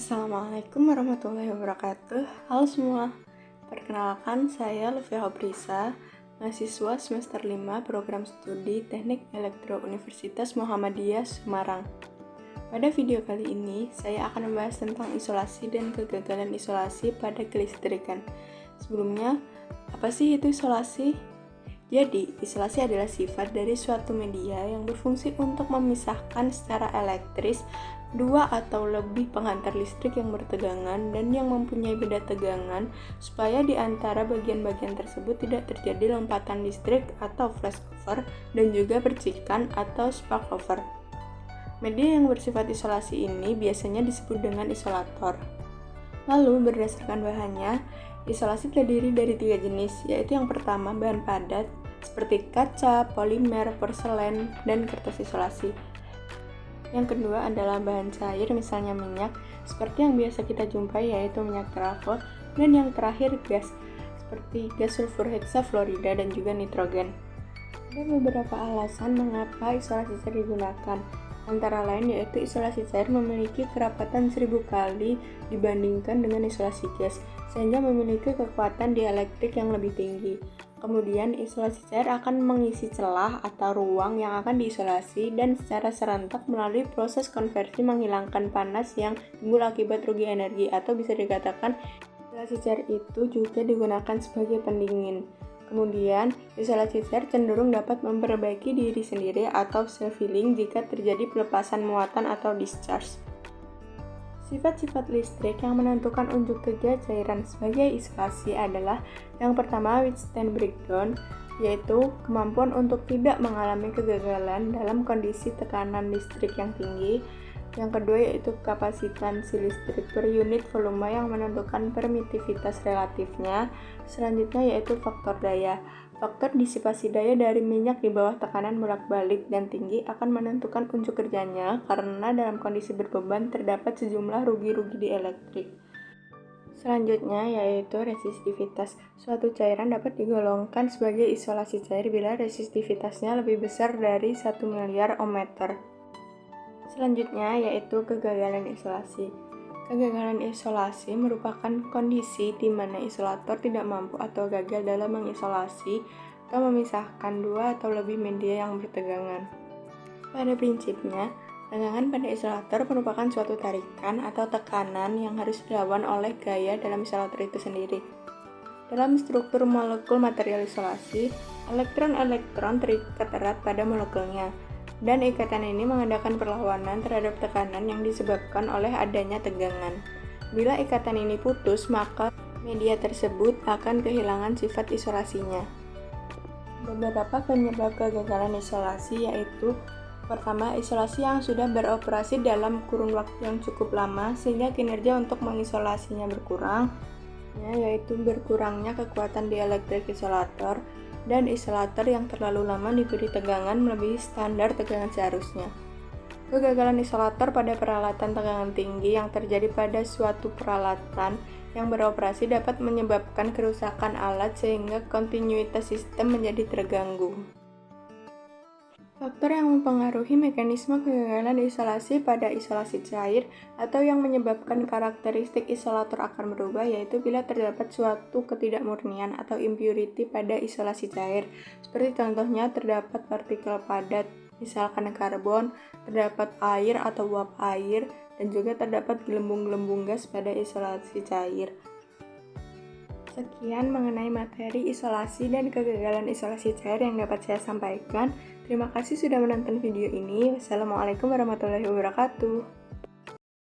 Assalamualaikum warahmatullahi wabarakatuh. Halo semua, perkenalkan saya Lufia Hobrisa, mahasiswa semester 5 program studi Teknik Elektro Universitas Muhammadiyah Semarang. Pada video kali ini, saya akan membahas tentang isolasi dan kegagalan isolasi pada kelistrikan. Sebelumnya, apa sih itu isolasi? Jadi, isolasi adalah sifat dari suatu media yang berfungsi untuk memisahkan secara elektris dua atau lebih penghantar listrik yang bertegangan dan yang mempunyai beda tegangan supaya di antara bagian-bagian tersebut tidak terjadi lompatan listrik atau flashover dan juga percikan atau sparkover. Media yang bersifat isolasi ini biasanya disebut dengan isolator. Lalu, berdasarkan bahannya, isolasi terdiri dari 3 jenis, yaitu yang pertama bahan padat, seperti kaca, polimer, porselen, dan kertas isolasi. Yang kedua adalah bahan cair, misalnya minyak, seperti yang biasa kita jumpai yaitu minyak trafo, dan yang terakhir gas, seperti gas sulfur heksafluorida dan juga nitrogen. Ada beberapa alasan mengapa isolasi cair digunakan, antara lain yaitu isolasi cair memiliki kerapatan 1000 kali dibandingkan dengan isolasi gas, sehingga memiliki kekuatan dielektrik yang lebih tinggi. Kemudian, isolasi cair akan mengisi celah atau ruang yang akan diisolasi dan secara serentak melalui proses konversi menghilangkan panas yang timbul akibat rugi energi, atau bisa dikatakan isolasi cair itu juga digunakan sebagai pendingin. Kemudian, isolasi cair cenderung dapat memperbaiki diri sendiri atau self-healing jika terjadi pelepasan muatan atau discharge. Sifat-sifat listrik yang menentukan unjuk kerja cairan sebagai isolasi adalah yang pertama withstand breakdown, yaitu kemampuan untuk tidak mengalami kegagalan dalam kondisi tekanan listrik yang tinggi. Yang kedua yaitu kapasitansi listrik per unit volume yang menentukan permitivitas relatifnya. Selanjutnya yaitu faktor daya. Faktor disipasi daya dari minyak di bawah tekanan bolak-balik dan tinggi akan menentukan unjuk kerjanya karena dalam kondisi berbeban terdapat sejumlah rugi-rugi di elektrik. Selanjutnya yaitu resistivitas. Suatu cairan dapat digolongkan sebagai isolasi cair bila resistivitasnya lebih besar dari 1 miliar ohmmeter. Selanjutnya yaitu kegagalan isolasi. Kegagalan isolasi merupakan kondisi di mana isolator tidak mampu atau gagal dalam mengisolasi atau memisahkan dua atau lebih media yang bertegangan. Pada prinsipnya, tegangan pada isolator merupakan suatu tarikan atau tekanan yang harus dilawan oleh gaya dalam isolator itu sendiri. Dalam struktur molekul material isolasi, elektron-elektron terikat erat pada molekulnya, dan ikatan ini mengadakan perlawanan terhadap tekanan yang disebabkan oleh adanya tegangan. Bila ikatan ini putus, maka media tersebut akan kehilangan sifat isolasinya. Beberapa penyebab kegagalan isolasi yaitu pertama, isolasi yang sudah beroperasi dalam kurun waktu yang cukup lama sehingga kinerja untuk mengisolasinya berkurang, yaitu berkurangnya kekuatan dielektrik isolator, dan isolator yang terlalu lama diberi tegangan melebihi standar tegangan seharusnya. Kegagalan isolator pada peralatan tegangan tinggi yang terjadi pada suatu peralatan yang beroperasi dapat menyebabkan kerusakan alat sehingga kontinuitas sistem menjadi terganggu. Faktor yang mempengaruhi mekanisme kegagalan isolasi pada isolasi cair atau yang menyebabkan karakteristik isolator akan berubah yaitu bila terdapat suatu ketidakmurnian atau impurity pada isolasi cair. Seperti contohnya terdapat partikel padat, misalkan karbon, terdapat air atau uap air, dan juga terdapat gelembung-gelembung gas pada isolasi cair. Sekian mengenai materi isolasi dan kegagalan isolasi cair yang dapat saya sampaikan. Terima kasih sudah menonton video ini. Wassalamualaikum warahmatullahi wabarakatuh.